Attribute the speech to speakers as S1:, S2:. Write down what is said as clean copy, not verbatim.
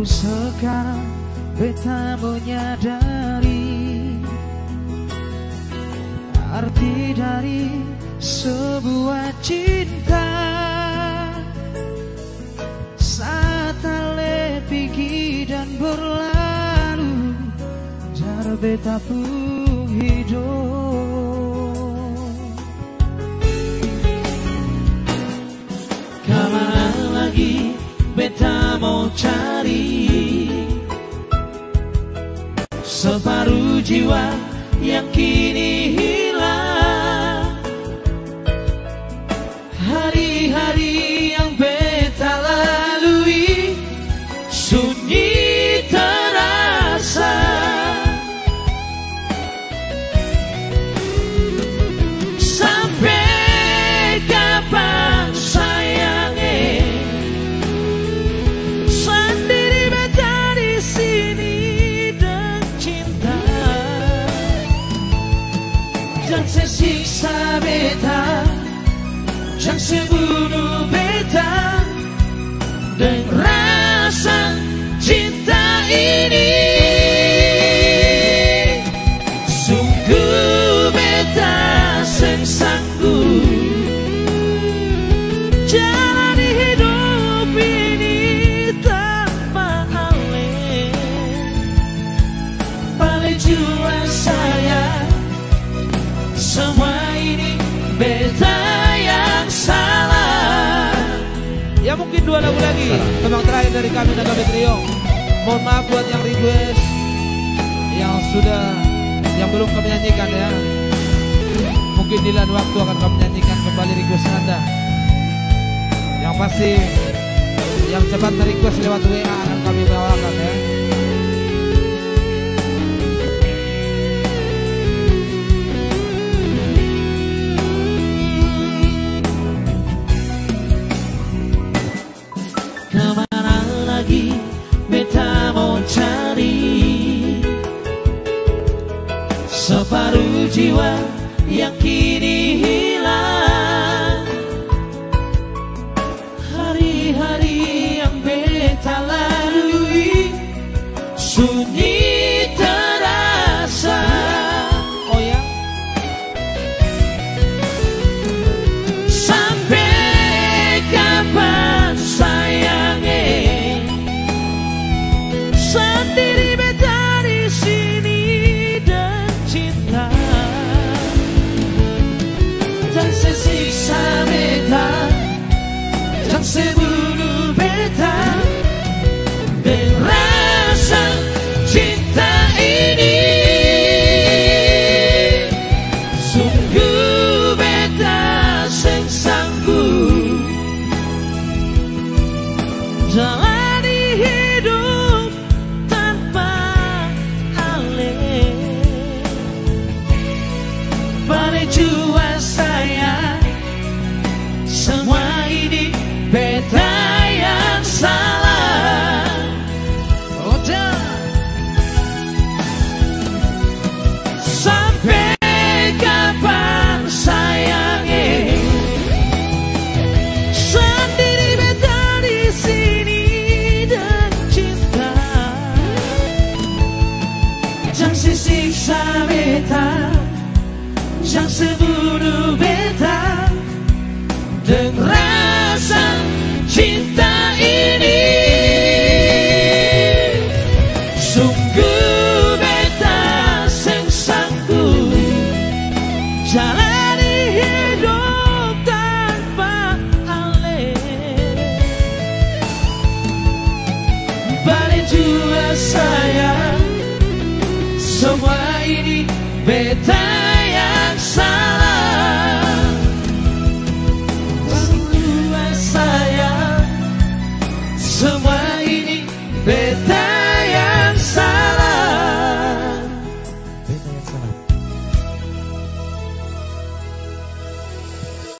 S1: Baru sekarang beta menyadari arti dari sebuah cinta. Saat ale pergi dan berlalu, jar beta pun hidup. Kemana lagi beta mau cari separuh jiwa yang kini hilang. Hari-hari yang beta lalui sunyi terasa. Sampai kapan sayangnya sendiri beta di sini dan cinta. Jangan sesiksa beta, jangan sebunuh beta dengan rasa cinta ini. Sungguh beta seng sanggup jalani hidup ini tanpa ale. Balik jiwa saya, semua ini beta yang salah.
S2: Ya mungkin 2 lagu lagi, tembang terakhir dari kami Nagame Trio. Mohon maaf buat yang request, yang belum kami nyanyikan ya. Mungkin di lain waktu akan kami nyanyikan kembali request Anda. Yang pasti yang cepat request lewat WA akan kami bawakan ya.
S1: Kemana lagi beta mau cari separuh jiwa yang kini hilang. Hari-hari yang beta lalui sunyi terasa.
S2: Oh ya,
S1: Sampai kapan sayangnya sendiri beta di sini dan cinta. Jangan sesiksa beta, jangan sebunuh beta dengan rasa cinta ini. Sungguh beta seng sanggup jalani hidup tanpa ale. Balik jiwa saya, semua ini beta yang salah. Oh, sampai kapan sayangnya sendiri beta di sini dan cinta. Jangan sesiksa beta, jangan sebunuh beta dengan rasa cinta ini. Sungguh beta seng sanggup jalani hidup tanpa ale. Balik jiwa saya, semua ini beta yang salah. Jiwa saya, semua